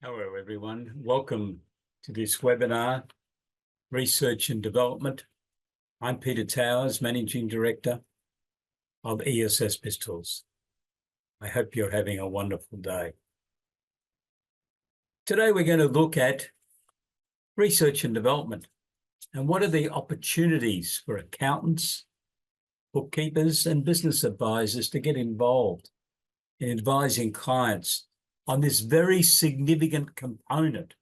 Hello, everyone. Welcome to this webinar, Research and Development. I'm Peter Towers, Managing Director of ESS BIZTOOLS. I hope you're having a wonderful day. Today, we're going to look at research and development and what are the opportunities for accountants, bookkeepers, and business advisors to get involved in advising clients on this very significant component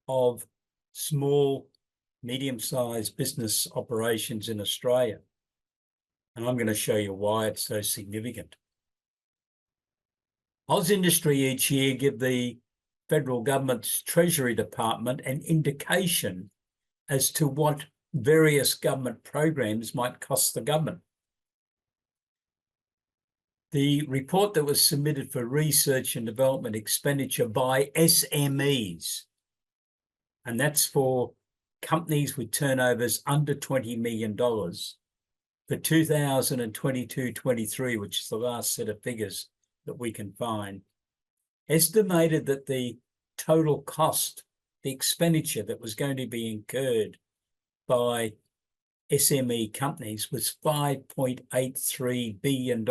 of small, medium-sized business operations in Australia. And I'm going to show you why it's so significant. AusIndustry each year give the federal government's Treasury Department an indication as to what various government programs might cost the government. The report that was submitted for research and development expenditure by SMEs, and that's for companies with turnovers under $20 million for 2022-23, which is the last set of figures that we can find, estimated that the total cost, the expenditure that was going to be incurred by SME companies was $5.83 billion.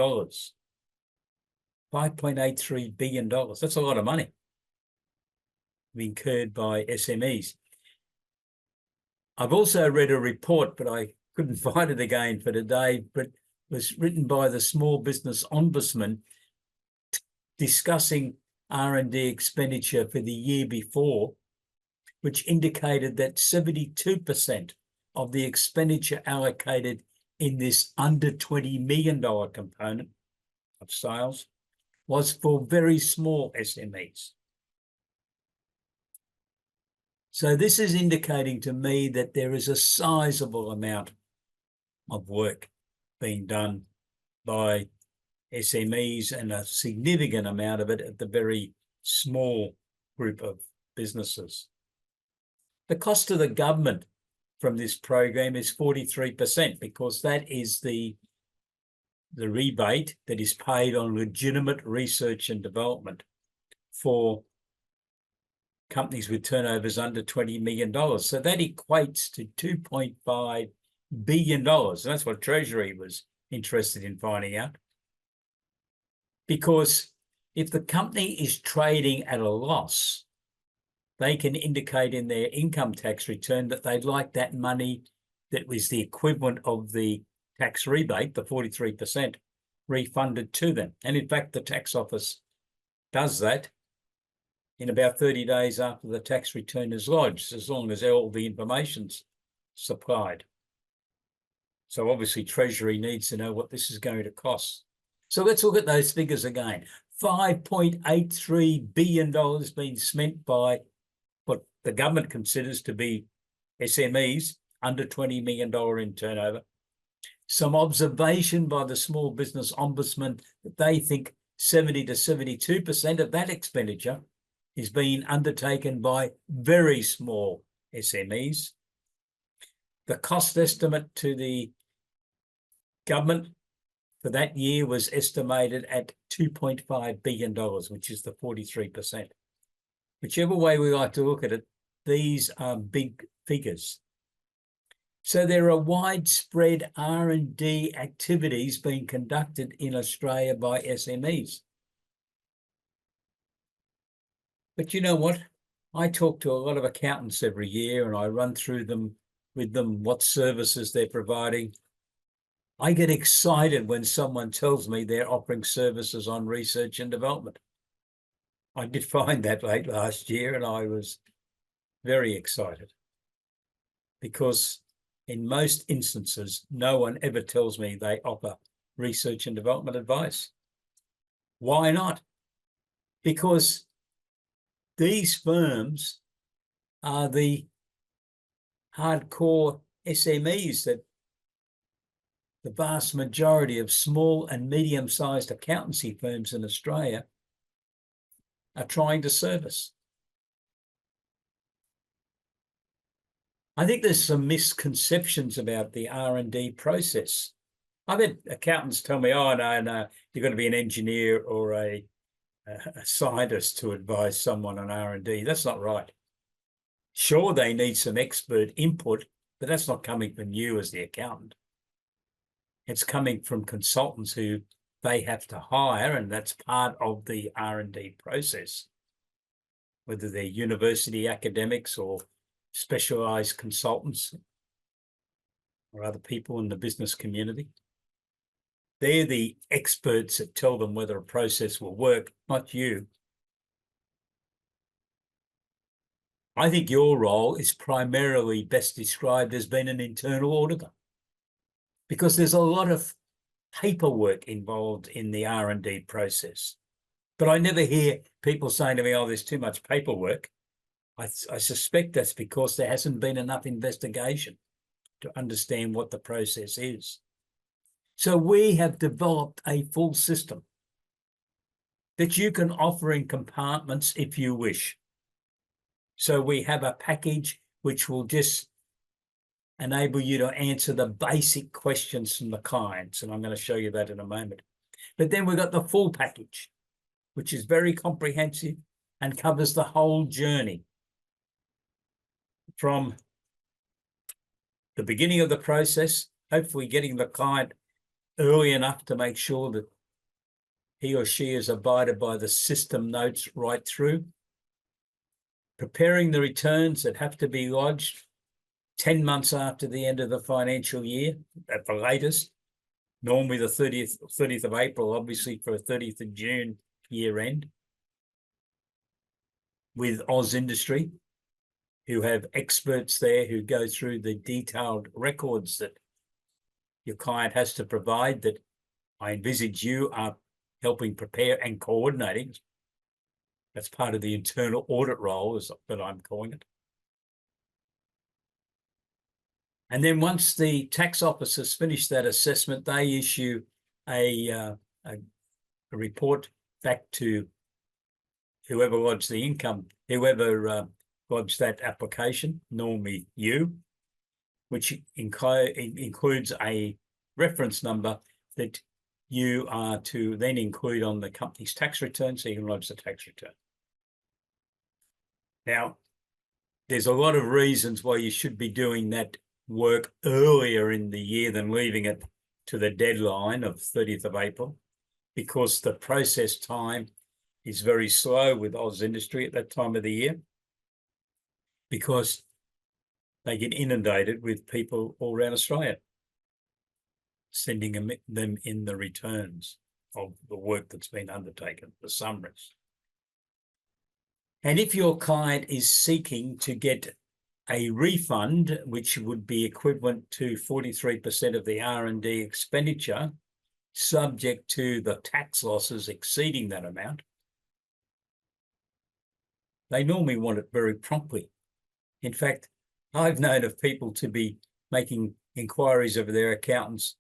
$5.83 billion. That's a lot of money incurred by SMEs. I've also read a report, but I couldn't find it again for today, but it was written by the Small Business Ombudsman discussing R&D expenditure for the year before, which indicated that 72% of the expenditure allocated in this under $20 million component of sales was for very small SMEs. So this is indicating to me that there is a sizable amount of work being done by SMEs and a significant amount of it at the very small group of businesses. The cost to the government from this program is 43% because that is the rebate that is paid on legitimate research and development for companies with turnovers under $20 million. So that equates to $2.5 billion. And that's what Treasury was interested in finding out. Because if the company is trading at a loss, they can indicate in their income tax return that they'd like that money that was the equivalent of the tax rebate, the 43%, refunded to them. And in fact, the tax office does that in about 30 days after the tax return is lodged, as long as all the information's supplied. So obviously Treasury needs to know what this is going to cost. So let's look at those figures again. $5.83 billion being spent by what the government considers to be SMEs under $20 million in turnover. Some observation by the Small Business Ombudsman that they think 70 to 72% of that expenditure is being undertaken by very small SMEs. The cost estimate to the government for that year was estimated at $2.5 billion, which is the 43%. Whichever way we like to look at it, these are big figures. So there are widespread R&D activities being conducted in Australia by SMEs. But you know what? I talk to a lot of accountants every year and I run through with them what services they're providing. I get excited when someone tells me they're offering services on research and development. I did find that late last year and I was very excited because in most instances, no one ever tells me they offer research and development advice. Why not? Because these firms are the hardcore SMEs that the vast majority of small and medium-sized accountancy firms in Australia are trying to service. I think there's some misconceptions about the R&D process. I've had accountants tell me, oh, no, you've got to be an engineer or a a scientist to advise someone on R&D. That's not right. Sure, they need some expert input, but that's not coming from you as the accountant. It's coming from consultants who they have to hire, and that's part of the R&D process, whether they're university academics or specialised consultants or other people in the business community. They're the experts that tell them whether a process will work, not you. I think your role is primarily best described as being an internal auditor, because there's a lot of paperwork involved in the R&D process. But I never hear people saying to me, oh, there's too much paperwork. I suspect that's because there hasn't been enough investigation to understand what the process is. So we have developed a full system that you can offer in compartments if you wish. So we have a package which will just enable you to answer the basic questions from the clients, and I'm going to show you that in a moment. But then we've got the full package, which is very comprehensive and covers the whole journey from the beginning of the process, hopefully getting the client early enough to make sure that he or she has abided by the system notes right through, preparing the returns that have to be lodged 10 months after the end of the financial year at the latest, normally the 30th of April, obviously for a 30th of June year end, with Oz Industry, who have experts there who go through the detailed records that your client has to provide, that I envisage you are helping prepare and coordinating. That's part of the internal audit role, that I'm calling it. And then once the tax officers finish that assessment, they issue a report back to whoever lodged the income, whoever lodged that application, normally you, which includes a reference number that you are to then include on the company's tax return, so you can lodge the tax return. Now, there's a lot of reasons why you should be doing that work earlier in the year than leaving it to the deadline of 30th of April, because the process time is very slow with Oz Industry at that time of the year, because they get inundated with people all around Australia sending them in the returns of the work that's been undertaken, the summaries. And if your client is seeking to get a refund, which would be equivalent to 43% of the R&D expenditure, subject to the tax losses exceeding that amount, they normally want it very promptly. In fact, I've known of people to be making inquiries of their accountants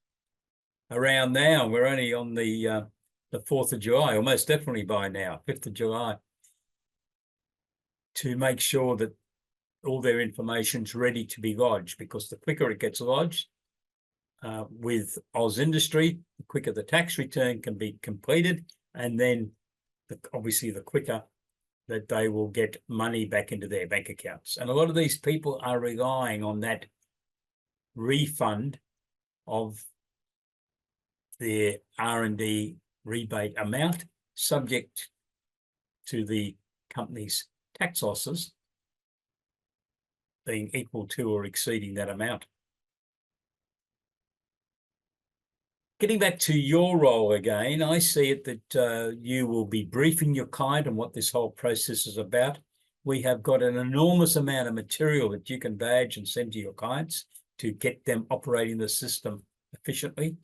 around now. We're only on the 4th of July, or most definitely by now, 5th of July, to make sure that all their information's ready to be lodged, because the quicker it gets lodged with Oz Industry, the quicker the tax return can be completed, and then obviously the quicker that they will get money back into their bank accounts. And a lot of these people are relying on that refund of their R&D rebate amount, subject to the company's tax losses being equal to or exceeding that amount. Getting back to your role again, I see it that you will be briefing your client on what this whole process is about. We have got an enormous amount of material that you can badge and send to your clients to get them operating the system efficiently.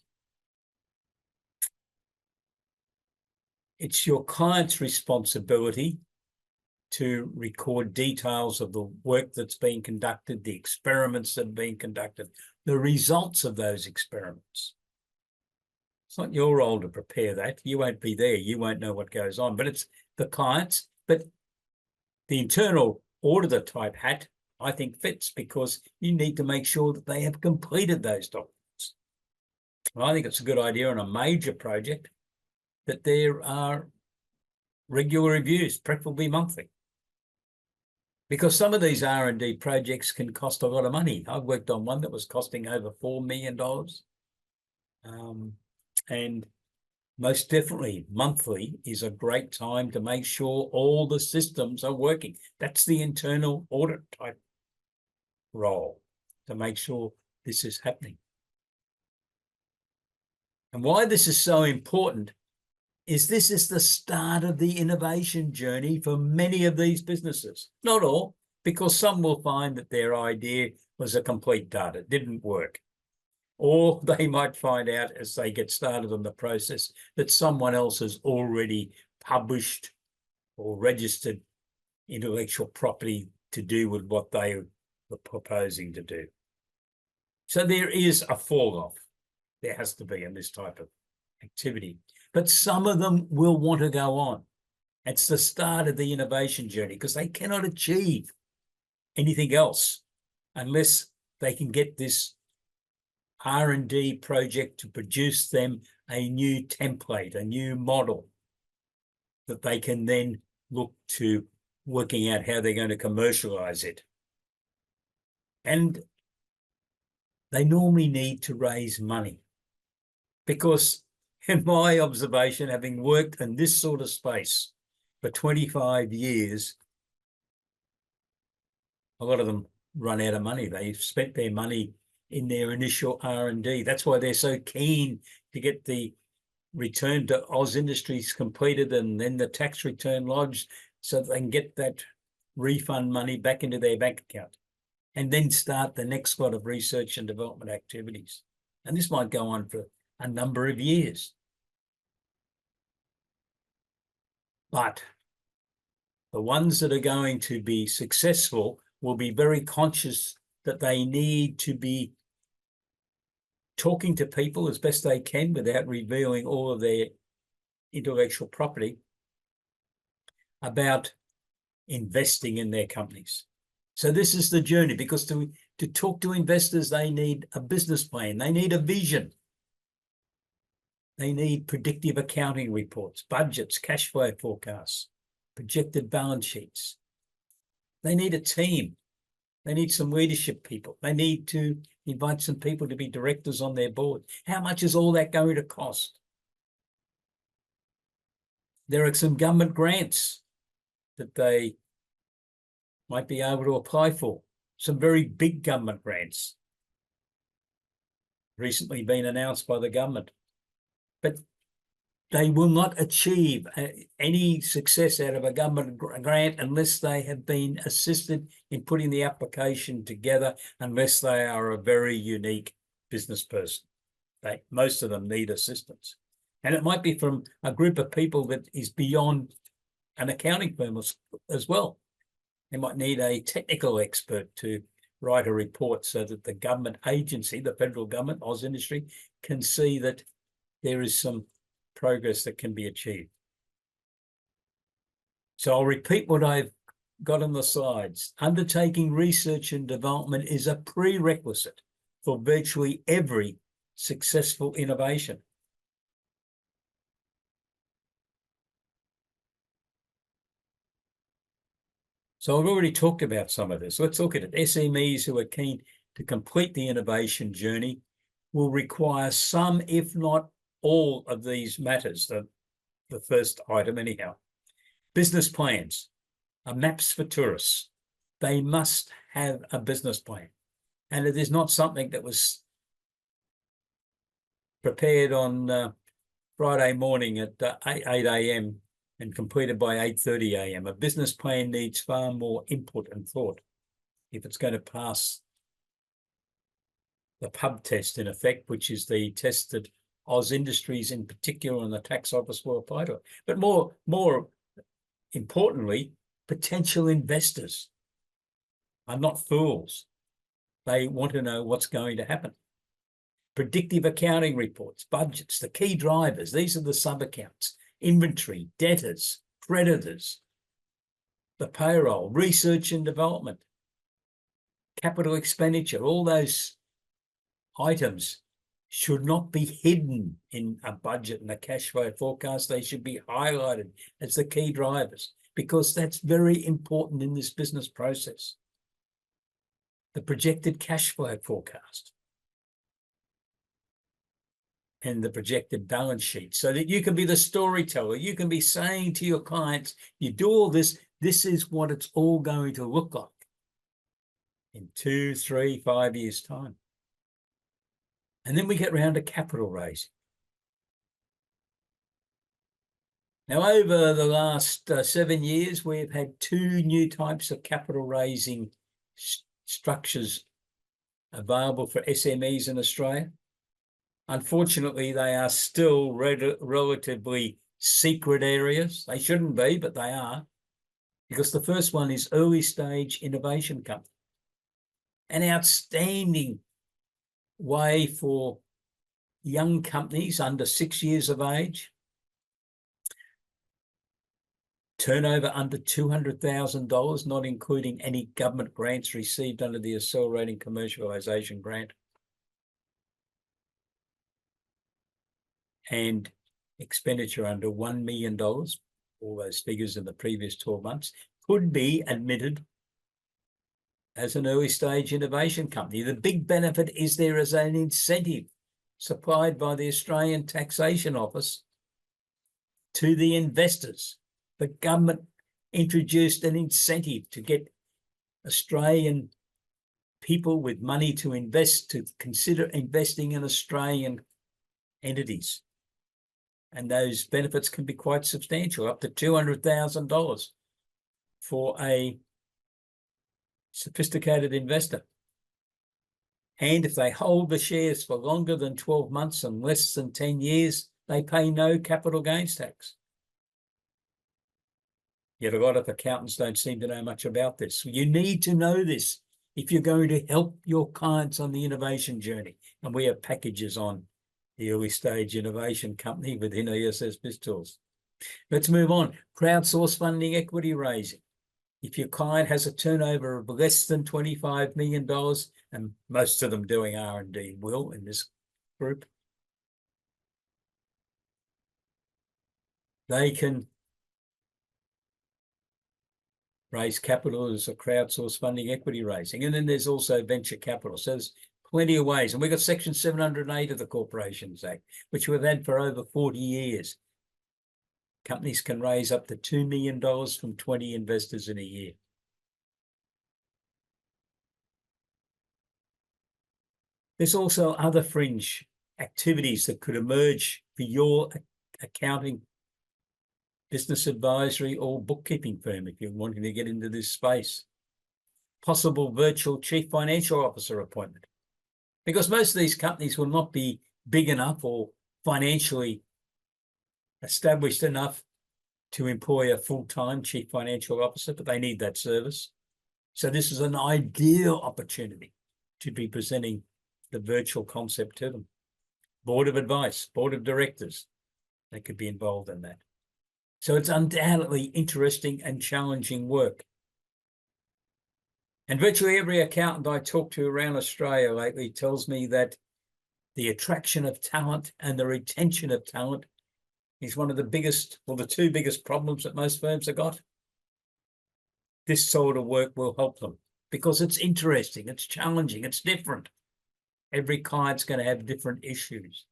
It's your client's responsibility to record details of the work that's being conducted, the experiments that are being conducted, the results of those experiments. It's not your role to prepare that. You won't be there. You won't know what goes on, but it's the client's. But the internal auditor type hat, I think, fits, because you need to make sure that they have completed those documents. And I think it's a good idea on a major project that there are regular reviews, preferably monthly. Because some of these R&D projects can cost a lot of money. I worked on one that was costing over $4 million. And most definitely monthly is a great time to make sure all the systems are working. That's the internal audit type role, to make sure this is happening. And why this is so important is this is the start of the innovation journey for many of these businesses. Not all, because some will find that their idea was a complete dud. It didn't work. Or they might find out as they get started on the process that someone else has already published or registered intellectual property to do with what they were proposing to do. So there is a fall off. There has to be in this type of activity. But some of them will want to go on. It's the start of the innovation journey because they cannot achieve anything else unless they can get this R&D project to produce them a new template, a new model that they can then look to working out how they're going to commercialize it. And they normally need to raise money because, in my observation, having worked in this sort of space for 25 years, a lot of them run out of money. They've spent their money in their initial R&D. That's why they're so keen to get the return to Oz Industries completed and then the tax return lodged so that they can get that refund money back into their bank account and then start the next lot of research and development activities. And this might go on for a number of years. But the ones that are going to be successful will be very conscious that they need to be talking to people as best they can without revealing all of their intellectual property about investing in their companies. So this is the journey, because to talk to investors, they need a business plan. They need a vision. They need predictive accounting reports, budgets, cash flow forecasts, projected balance sheets. They need a team. They need some leadership people. They need to invite some people to be directors on their board. How much is all that going to cost? There are some government grants that they might be able to apply for. Some very big government grants recently been announced by the government. But they will not achieve any success out of a government grant unless they have been assisted in putting the application together, unless they are a very unique business person. Most of them need assistance. And it might be from a group of people that is beyond an accounting firm as well. They might need a technical expert to write a report so that the government agency, the federal government, Oz Industry, can see that there is some progress that can be achieved. So I'll repeat what I've got on the slides. Undertaking research and development is a prerequisite for virtually every successful innovation. So I've already talked about some of this. Let's look at it. SMEs who are keen to complete the innovation journey will require some, if not all, of these matters. The first item anyhow. Business plans are maps for tourists. They must have a business plan. And it is not something that was prepared on Friday morning at 8 a.m. and completed by 8:30 a.m. A business plan needs far more input and thought if it's going to pass the pub test, in effect, which is the test that Oz Industries in particular and the tax office will apply to it. But more importantly, potential investors are not fools. They want to know what's going to happen. Predictive accounting reports, budgets, the key drivers. These are the sub-accounts: inventory, debtors, creditors, the payroll, research and development, capital expenditure. All those items should not be hidden in a budget and a cash flow forecast. They should be highlighted as the key drivers, because that's very important in this business process. The projected cash flow forecast and the projected balance sheet, so that you can be the storyteller. You can be saying to your clients, you do all this, this is what it's all going to look like in 2, 3, 5 years' time. And then we get round to capital raising. Now, over the last 7 years, we've had 2 new types of capital raising structures available for SMEs in Australia. Unfortunately, they are still relatively secret areas. They shouldn't be, but they are, because the first one is early stage innovation company. An outstanding way for young companies under 6 years of age, turnover under $200,000, not including any government grants received under the Accelerating Commercialisation Grant, and expenditure under $1 million, all those figures in the previous 12 months, could be admitted as an early stage innovation company. The big benefit is there is an incentive supplied by the Australian Taxation Office to the investors. The government introduced an incentive to get Australian people with money to invest, to consider investing in Australian entities. And those benefits can be quite substantial, up to $200,000 for a sophisticated investor. And if they hold the shares for longer than 12 months and less than 10 years, they pay no capital gains tax. Yet a lot of accountants don't seem to know much about this. You need to know this if you're going to help your clients on the innovation journey. And we have packages on the early stage innovation company within ESS BIZTOOLS. Let's move on. Crowdsource funding, equity raising. If your client has a turnover of less than $25 million, and most of them doing R&D will in this group, they can raise capital as a crowdsource funding, equity raising. And then there's also venture capital. So there's plenty of ways. And we've got Section 708 of the Corporations Act, which we've had for over 40 years. Companies can raise up to $2 million from 20 investors in a year. There's also other fringe activities that could emerge for your accounting, business advisory, or bookkeeping firm if you're wanting to get into this space. Possible virtual chief financial officer appointment, because most of these companies will not be big enough or financially established enough to employ a full-time chief financial officer, but they need that service. So this is an ideal opportunity to be presenting the virtual concept to them. Board of advice, board of directors, they could be involved in that. So it's undoubtedly interesting and challenging work. And virtually every accountant I talk to around Australia lately tells me that the attraction of talent and the retention of talent is one of the biggest, or the 2 biggest problems that most firms have got. This sort of work will help them because it's interesting, it's challenging, it's different. Every client's going to have different issues.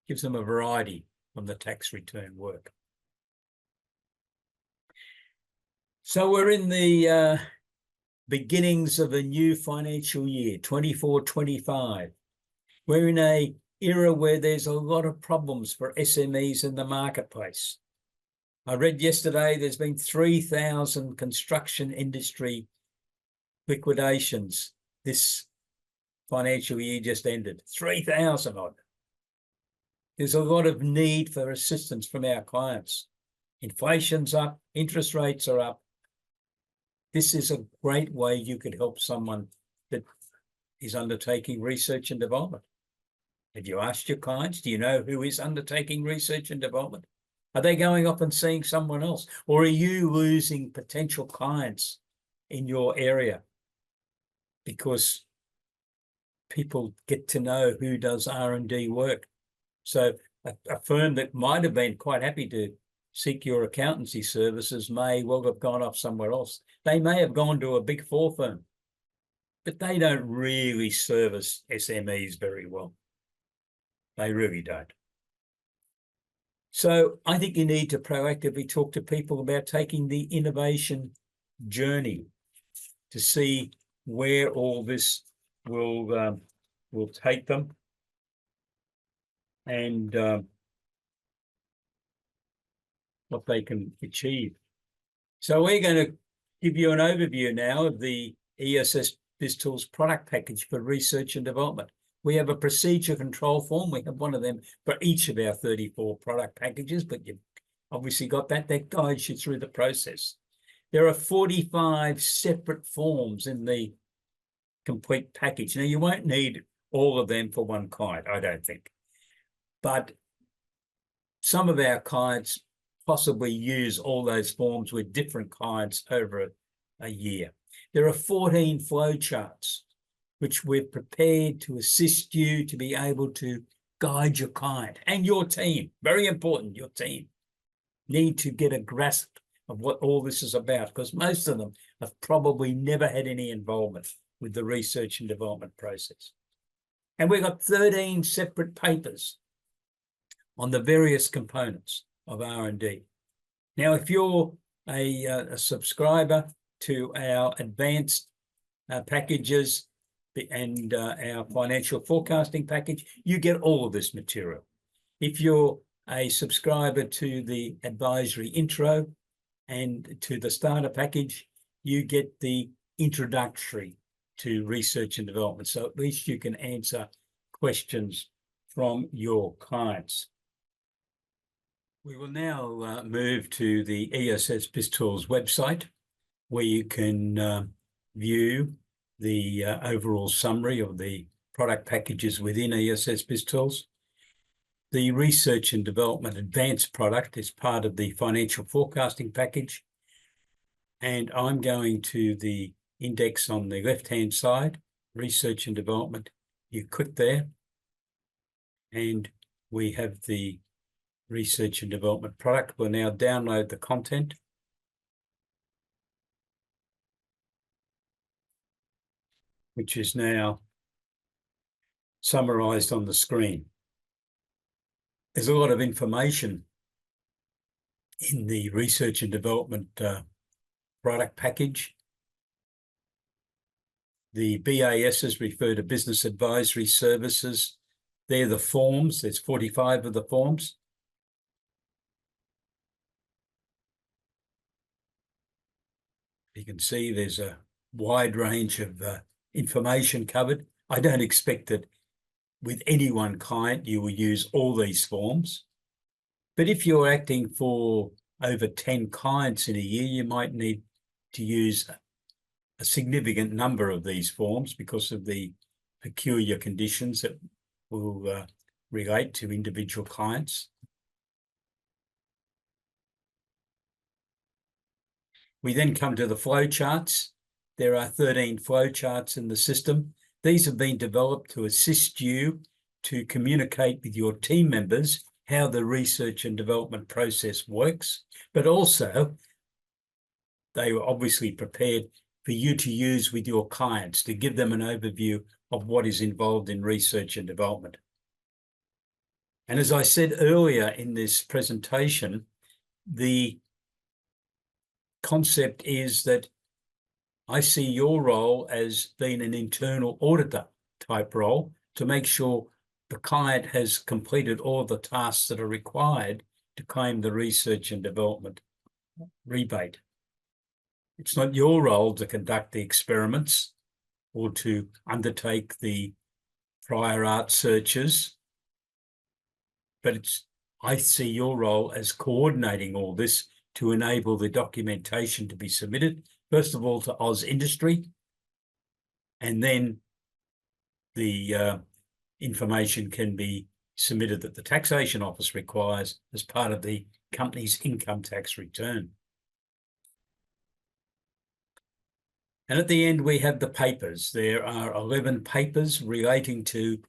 Gives them a variety from the tax return work. So we're in the beginnings of a new financial year, 24-25. We're in an era where there's a lot of problems for SMEs in the marketplace. I read yesterday there's been 3,000 construction industry liquidations this financial year just ended. 3,000 odd. There's a lot of need for assistance from our clients. Inflation's up, interest rates are up. This is a great way you could help someone that is undertaking research and development. Have you asked your clients, do you know who is undertaking research and development? Are they going off and seeing someone else? Or are you losing potential clients in your area because people get to know who does R&D work. So a firm that might have been quite happy to seek your accountancy services may well have gone off somewhere else. They may have gone to a Big Four firm, but they don't really service SMEs very well. They really don't. So I think you need to proactively talk to people about taking the innovation journey to see where all this will take them, and what they can achieve. So we're going to give you an overview now of the ESS BIZTOOLS product package for research and development. We have a procedure control form. We have one of them for each of our 34 product packages, but you've obviously got that. That guides you through the process. There are 45 separate forms in the complete package. Now, you won't need all of them for one client, I don't think. But some of our clients possibly use all those forms with different clients over a year. There are 14 flowcharts which we're prepared to assist you to be able to guide your client and your team. Very important, your team need to get a grasp of what all this is about, because most of them have probably never had any involvement with the research and development process. And we've got 13 separate papers on the various components of R&D. Now, if you're a subscriber to our advanced packages and our financial forecasting package, you get all of this material. If you're a subscriber to the advisory intro and to the starter package, you get the introductory to research and development. So at least you can answer questions from your clients. We will now move to the ESS BIZTOOLS website, where you can view the overall summary of the product packages within ESS BIZTOOLS. The research and development advanced product is part of the financial forecasting package. And I'm going to the index on the left-hand side, research and development. You click there, and we have the research and development product. We'll now download the content. Which is now summarized on the screen. There's a lot of information in the research and development product package. The BASs refer to business advisory services. They're the forms. There's 45 of the forms. You can see there's a wide range of information covered. I don't expect that with any one client you will use all these forms. But if you're acting for over 10 clients in a year, you might need to use a significant number of these forms because of the peculiar conditions that will relate to individual clients. We then come to the flowcharts. There are 13 flowcharts in the system. These have been developed to assist you to communicate with your team members how the research and development process works, but also they were obviously prepared for you to use with your clients to give them an overview of what is involved in research and development. And as I said earlier in this presentation, the concept is that I see your role as being an internal auditor type role to make sure the client has completed all the tasks that are required to claim the research and development rebate. It's not your role to conduct the experiments or to undertake the prior art searches, but I see your role as coordinating all this to enable the documentation to be submitted, first of all, to Oz Industry, and then the information can be submitted that the Taxation Office requires as part of the company's income tax return. And at the end, we have the papers. There are 11 papers relating to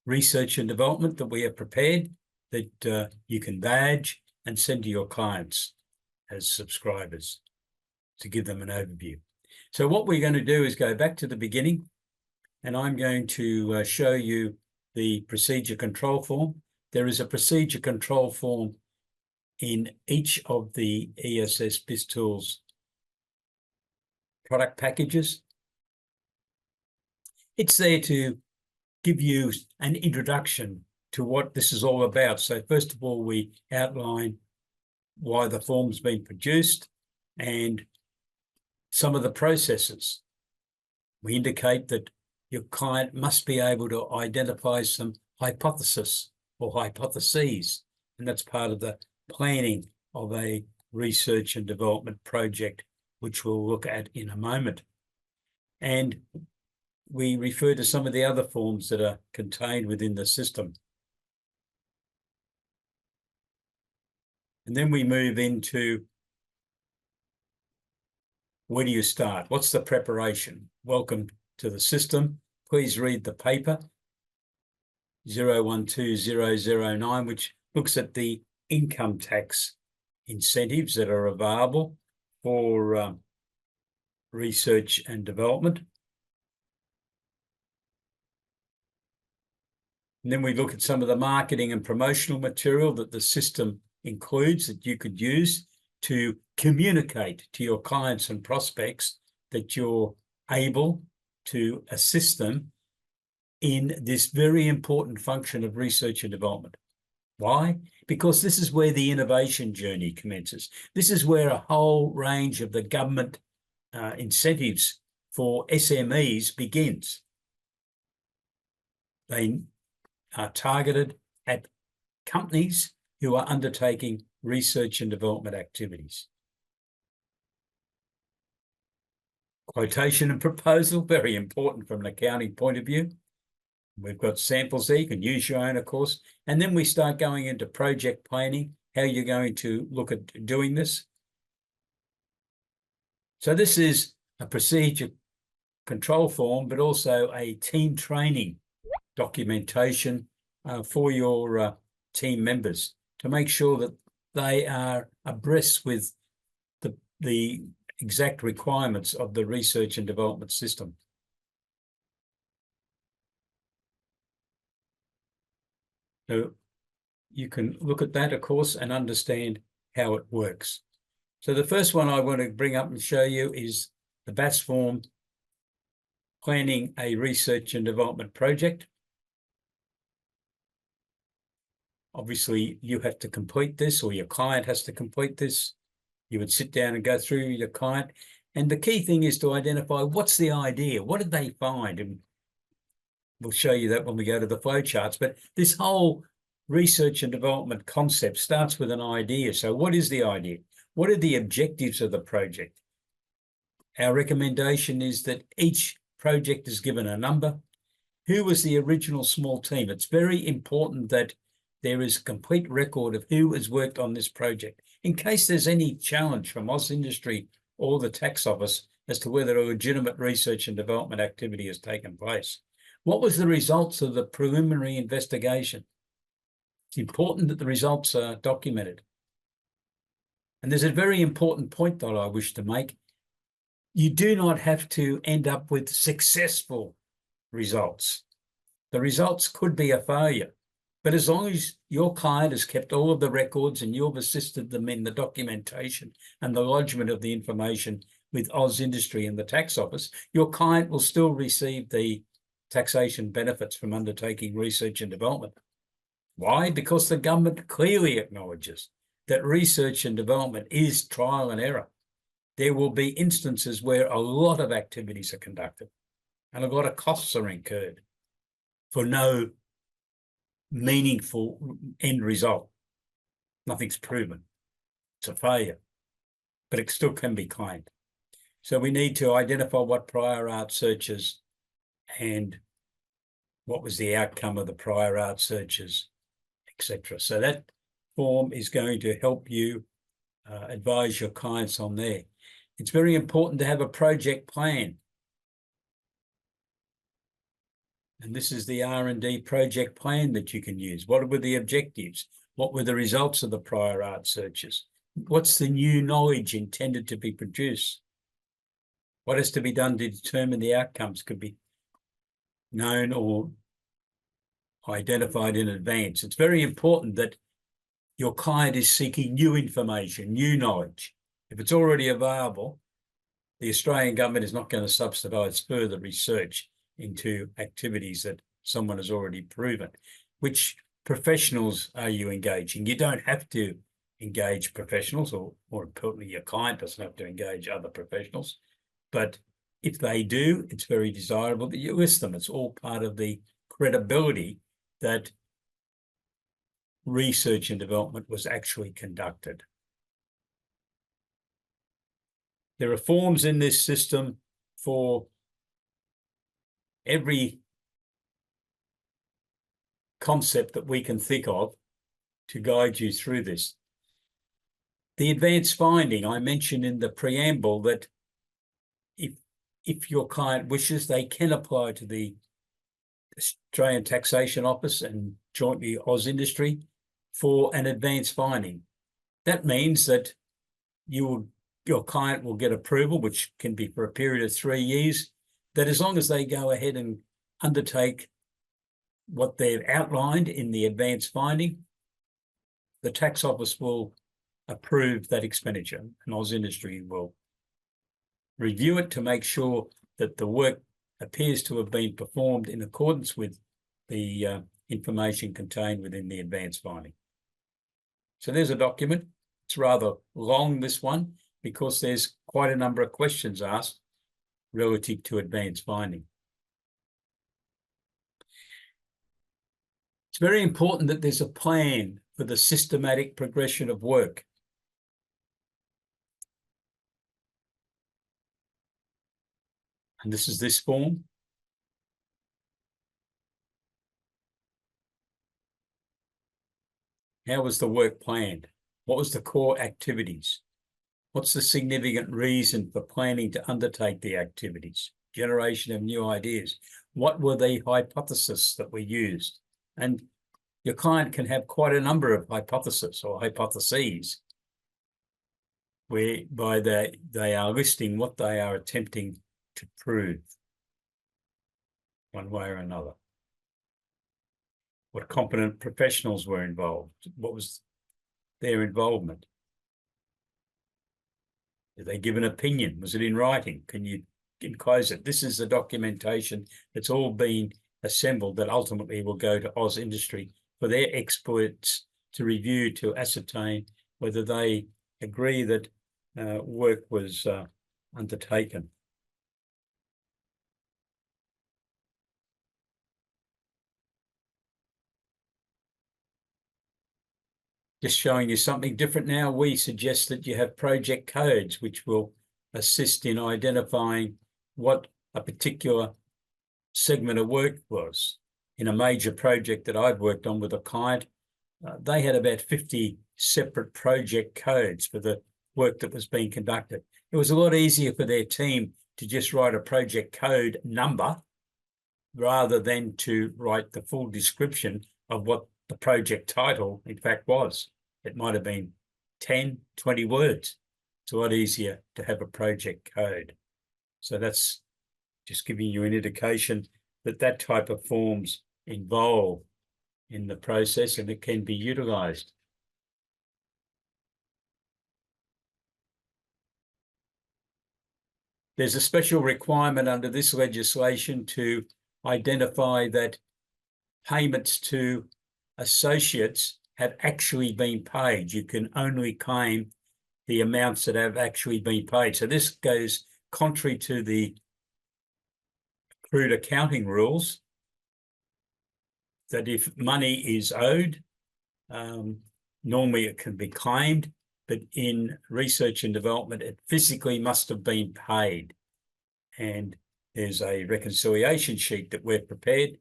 research and development that we have prepared that you can badge and send to your clients as subscribers to give them an overview. So what we're going to do is go back to the beginning, and I'm going to show you the procedure control form. There is a procedure control form in each of the ESS BIZTOOLS product packages. It's there to give you an introduction to what this is all about. So first of all, we outline why the form's been produced and some of the processes. We indicate that your client must be able to identify some hypothesis or hypotheses, and that's part of the planning of a research and development project, which we'll look at in a moment. And we refer to some of the other forms that are contained within the system. And then we move into, where do you start? What's the preparation? Welcome to the system. Please read the paper 012009, which looks at the income tax incentives that are available for research and development. And then we look at some of the marketing and promotional material that the system includes that you could use to communicate to your clients and prospects that you're able to assist them in this very important function of research and development. Why? Because this is where the innovation journey commences. This is where a whole range of the government incentives for SMEs begins. They are targeted at companies who are undertaking research and development activities. Quotation and proposal, very important from an accounting point of view. We've got samples there, you can use your own, of course. And then we start going into project planning, how you're going to look at doing this. So this is a procedure control form, but also a team training documentation for your team members to make sure that they are abreast with the exact requirements of the research and development system. So you can look at that, of course, and understand how it works. So the first one I want to bring up and show you is the BAS form, planning a research and development project. Obviously, you have to complete this, or your client has to complete this. You would sit down and go through your client. And the key thing is to identify what's the idea, what did they find? And we'll show you that when we go to the flowcharts. But this whole research and development concept starts with an idea. So what is the idea? What are the objectives of the project? Our recommendation is that each project is given a number. Who was the original small team? It's very important that there is a complete record of who has worked on this project, in case there's any challenge from Oz Industry or the tax office as to whether a legitimate research and development activity has taken place. What was the results of the preliminary investigation? It's important that the results are documented. And there's a very important point that I wish to make. You do not have to end up with successful results. The results could be a failure. But as long as your client has kept all of the records and you've assisted them in the documentation and the lodgement of the information with Oz Industry and the tax office, your client will still receive the taxation benefits from undertaking research and development. Why? Because the government clearly acknowledges that research and development is trial and error. There will be instances where a lot of activities are conducted and a lot of costs are incurred for no meaningful end result. Nothing's proven. It's a failure, but it still can be claimed. So we need to identify what prior art searches and what was the outcome of the prior art searches, etc. So that form is going to help you advise your clients on there. It's very important to have a project plan. And this is the R&D project plan that you can use. What were the objectives? What were the results of the prior art searches? What's the new knowledge intended to be produced? What has to be done to determine the outcomes could be known or identified in advance. It's very important that your client is seeking new information, new knowledge. If it's already available, the Australian government is not going to subsidise further research into activities that someone has already proven. Which professionals are you engaging? You don't have to engage professionals, or more importantly, your client doesn't have to engage other professionals. But if they do, it's very desirable that you list them. It's all part of the credibility that research and development was actually conducted. There are forms in this system for every concept that we can think of to guide you through this. The advanced finding, I mentioned in the preamble that if your client wishes, they can apply to the Australian Taxation Office and jointly Oz Industry for an advanced finding. That means that your client will get approval, which can be for a period of 3 years, that as long as they go ahead and undertake what they've outlined in the advanced finding, the tax office will approve that expenditure, and Oz Industry will review it to make sure that the work appears to have been performed in accordance with the information contained within the advanced finding. So there's a document. It's rather long, this one, because there's quite a number of questions asked relative to advanced finding. It's very important that there's a plan for the systematic progression of work. And this is this form. How was the work planned? What was the core activities? What's the significant reason for planning to undertake the activities? Generation of new ideas. What were the hypotheses that were used? And your client can have quite a number of hypotheses or hypotheses whereby they are listing what they are attempting to prove one way or another. What competent professionals were involved? What was their involvement? Did they give an opinion? Was it in writing? Can you enclose it? This is the documentation that's all been assembled that ultimately will go to Oz Industry for their experts to review to ascertain whether they agree that work was undertaken. Just showing you something different now, we suggest that you have project codes which will assist in identifying what a particular segment of work was. In a major project that I've worked on with a client, they had about 50 separate project codes for the work that was being conducted. It was a lot easier for their team to just write a project code number rather than to write the full description of what the project title, in fact, was. It might have been 10, 20 words. It's a lot easier to have a project code. So that's just giving you an indication that that type of forms involved in the process and it can be utilised. There's a special requirement under this legislation to identify that payments to associates have actually been paid. You can only claim the amounts that have actually been paid. So this goes contrary to the accrued accounting rules, that if money is owed, normally it can be claimed, but in research and development, it physically must have been paid. And there's a reconciliation sheet that we've prepared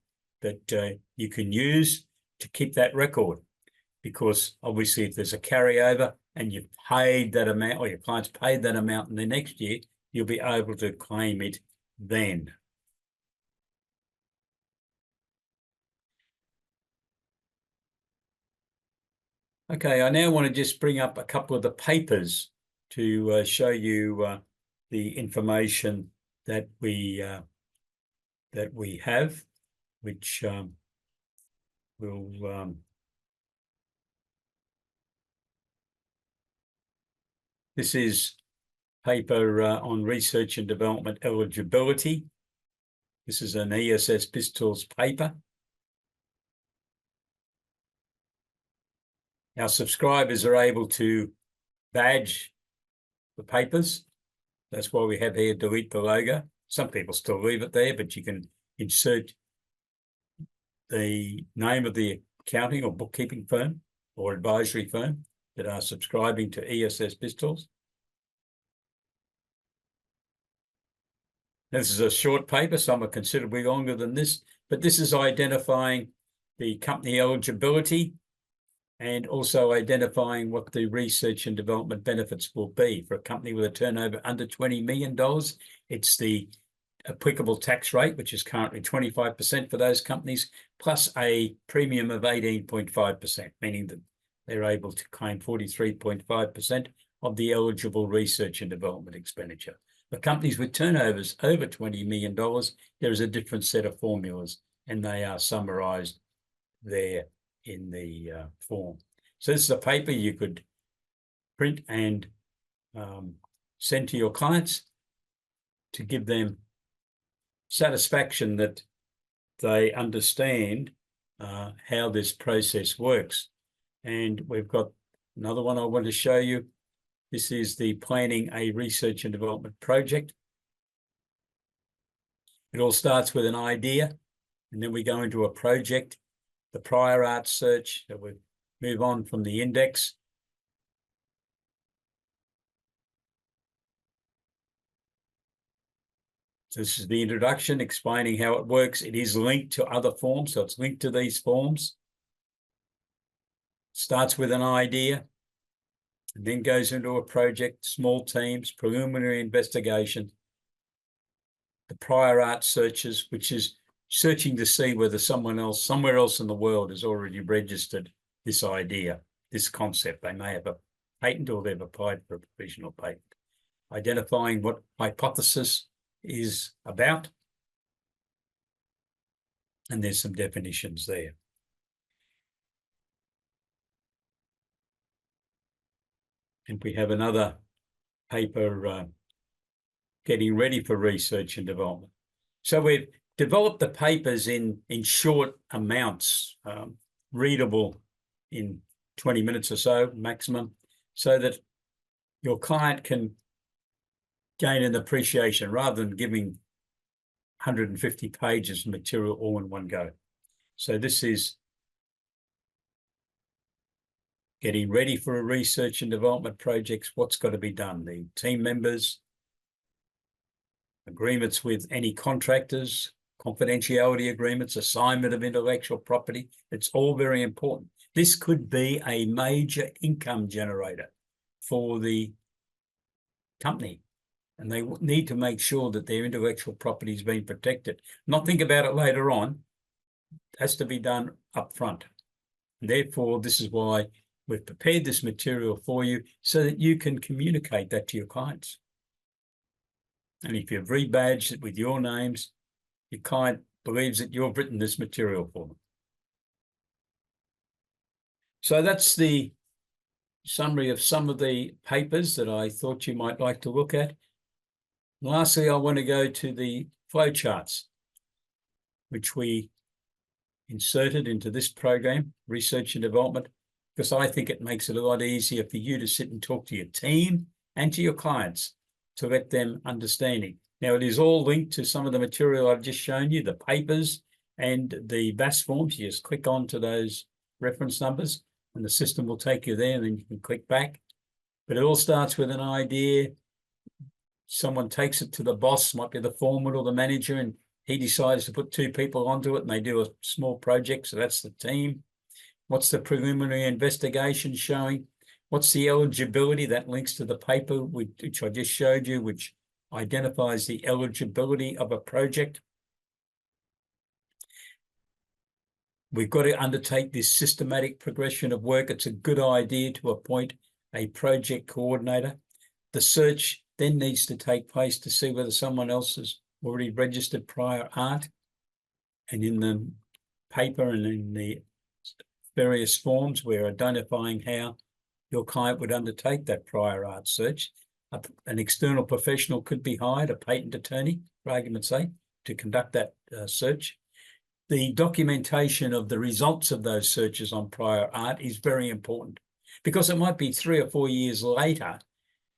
that you can use to keep that record, because obviously if there's a carryover and you've paid that amount, or your client's paid that amount in the next year, you'll be able to claim it then. Okay, I now want to just bring up a couple of the papers to show you the information that we have, which will this is paper on research and development eligibility. This is an ESS BIZTOOLS paper. Our subscribers are able to badge the papers. That's why we have here delete the logo. Some people still leave it there, but you can insert the name of the accounting or bookkeeping firm or advisory firm that are subscribing to ESS BIZTOOLS. This is a short paper, some are considerably longer than this, but this is identifying the company eligibility and also identifying what the research and development benefits will be. For a company with a turnover under $20 million, it's the applicable tax rate, which is currently 25% for those companies, plus a premium of 18.5%, meaning that they're able to claim 43.5% of the eligible research and development expenditure. For companies with turnovers over $20 million, there is a different set of formulas, and they are summarized there in the form. So this is a paper you could print and send to your clients to give them satisfaction that they understand how this process works. And we've got another one I want to show you. This is the planning a research and development project. It all starts with an idea, and then we go into a project, the prior art search, that we move on from the index. So this is the introduction, explaining how it works. It is linked to other forms, so it's linked to these forms. Starts with an idea, and then goes into a project, small teams, preliminary investigation, the prior art searches, which is searching to see whether someone else, somewhere else in the world, has already registered this idea, this concept. They may have a patent or they've applied for a provisional patent. Identifying what hypothesis is about, and there's some definitions there. And we have another paper getting ready for research and development. So we've developed the papers in short amounts, readable in 20 minutes or so maximum, so that your client can gain an appreciation rather than giving 150 pages of material all in one go. So this is getting ready for a research and development projects, what's got to be done, the team members, agreements with any contractors, confidentiality agreements, assignment of intellectual property. It's all very important. This could be a major income generator for the company, and they need to make sure that their intellectual property is being protected. Not think about it later on. It has to be done up front. And therefore, this is why we've prepared this material for you, so that you can communicate that to your clients. And if you've rebadged it with your names, your client believes that you've written this material for them. So that's the summary of some of the papers that I thought you might like to look at. Lastly, I want to go to the flowcharts, which we inserted into this program, Research and Development, because I think it makes it a lot easier for you to sit and talk to your team and to your clients to let them understanding. Now, it is all linked to some of the material I've just shown you, the papers and the VAS forms. You just click on to those reference numbers and the system will take you there, and then you can click back. But it all starts with an idea. Someone takes it to the boss, might be the foreman or the manager, and he decides to put 2 people onto it, and they do a small project. So that's the team. What's the preliminary investigation showing? What's the eligibility? That links to the paper which I just showed you, which identifies the eligibility of a project. we've got to undertake this systematic progression of work. It's a good idea to appoint a project coordinator. The search then needs to take place to see whether someone else has already registered prior art. And in the paper and in the various forms, we're identifying how your client would undertake that prior art search. An external professional could be hired, a patent attorney, for argument's sake, to conduct that search. The documentation of the results of those searches on prior art is very important, because it might be 3 or 4 years later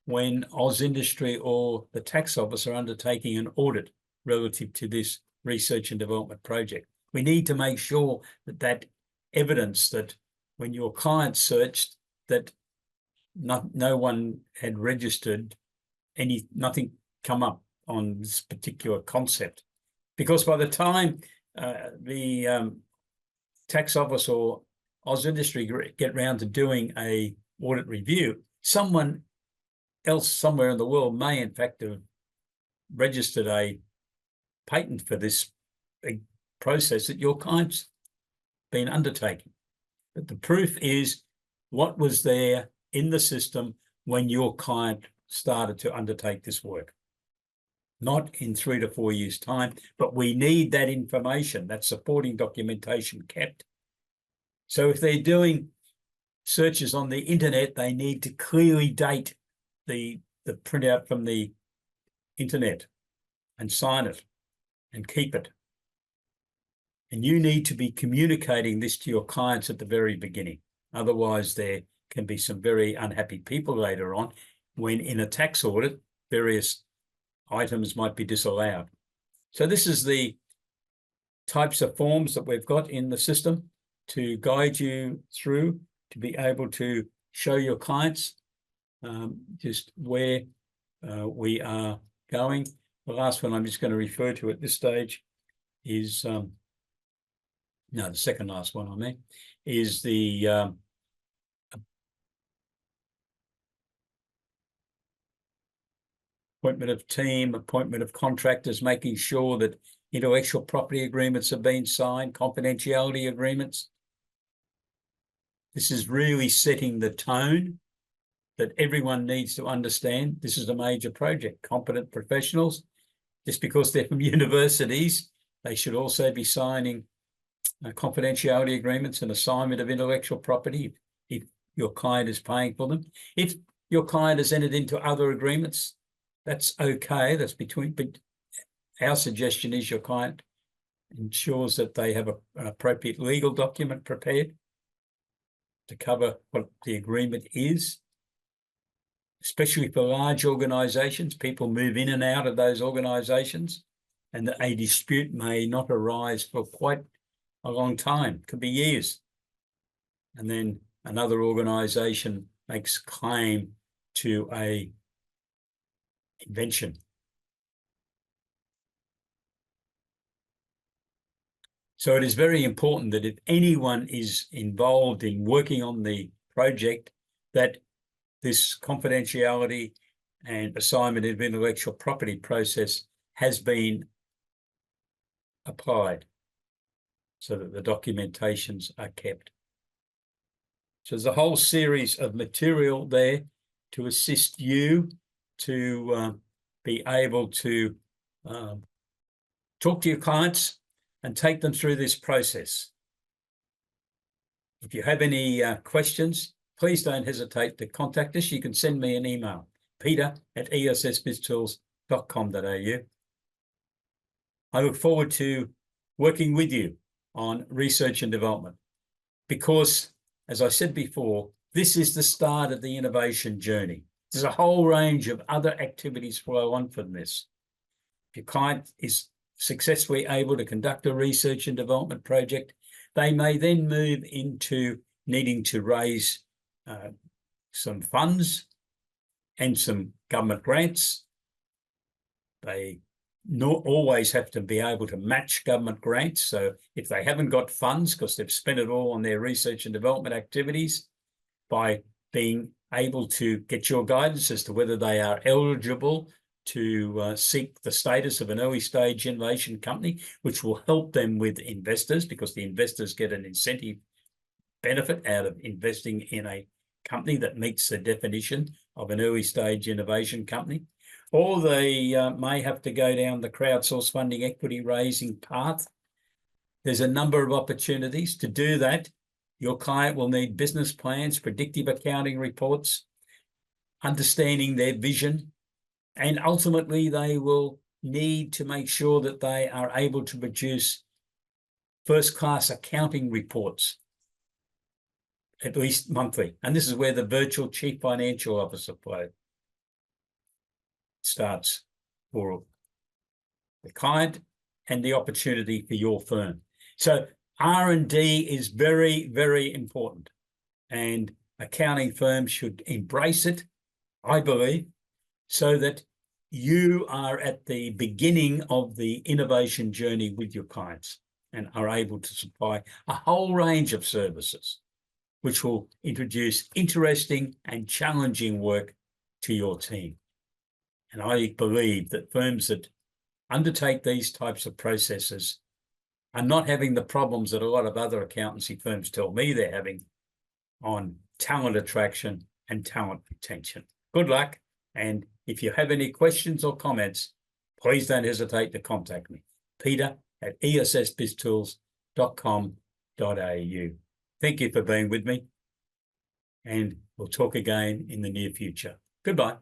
when Oz Industry or the tax office are undertaking an audit relative to this research and development project. We need to make sure that that evidence that when your client searched that no one had registered nothing come up on this particular concept. Because by the time the tax office or Oz Industry get round to doing a audit review, someone else somewhere in the world may in fact have registered a patent for this process that your client's been undertaking. But the proof is what was there in the system when your client started to undertake this work. Not in 3 to 4 years' time, but we need that information, that supporting documentation kept. So if they're doing searches on the internet, they need to clearly date the printout from the internet and sign it and keep it. And you need to be communicating this to your clients at the very beginning. Otherwise, there can be some very unhappy people later on when in a tax audit, various items might be disallowed. So this is the types of forms that we've got in the system to guide you through, to be able to show your clients just where we are going. The last one I'm just going to refer to at this stage is, no, the second last one I mean, is the appointment of team, appointment of contractors, making sure that intellectual property agreements are being signed, confidentiality agreements. This is really setting the tone that everyone needs to understand. This is a major project. Competent professionals, just because they're from universities, they should also be signing confidentiality agreements and assignment of intellectual property if your client is paying for them. If your client has entered into other agreements, that's okay, that's between, but our suggestion is your client ensures that they have an appropriate legal document prepared to cover what the agreement is, especially for large organisations. People move in and out of those organisations, and a dispute may not arise for quite a long time, could be years. And then another organisation makes claim to a invention. So it is very important that if anyone is involved in working on the project, that this confidentiality and assignment of intellectual property process has been applied so that the documentations are kept. So there's a whole series of material there to assist you to be able to talk to your clients and take them through this process. If you have any questions, please don't hesitate to contact us. You can send me an email, peter@essbiztools.com.au. I look forward to working with you on research and development because, as I said before, this is the start of the innovation journey. There's a whole range of other activities flow on from this. If your client is successfully able to conduct a research and development project, they may then move into needing to raise some funds and some government grants. They not always have to be able to match government grants. So if they haven't got funds because they've spent it all on their research and development activities, by being able to get your guidance as to whether they are eligible to seek the status of an early stage innovation company, which will help them with investors, because the investors get an incentive benefit out of investing in a company that meets the definition of an early stage innovation company. Or they may have to go down the crowdsource funding equity raising path. There's a number of opportunities to do that. Your client will need business plans, predictive accounting reports, understanding their vision, and ultimately they will need to make sure that they are able to produce first-class accounting reports, at least monthly. And this is where the virtual chief financial officer play starts for the client and the opportunity for your firm. So R&D is very, very important, and accounting firms should embrace it, I believe, so that you are at the beginning of the innovation journey with your clients and are able to supply a whole range of services which will introduce interesting and challenging work to your team. And I believe that firms that undertake these types of processes are not having the problems that a lot of other accountancy firms tell me they're having on talent attraction and talent retention. Good luck. And if you have any questions or comments, please don't hesitate to contact me. peter@essbiztools.com.au. Thank you for being with me, and we'll talk again in the near future. Goodbye.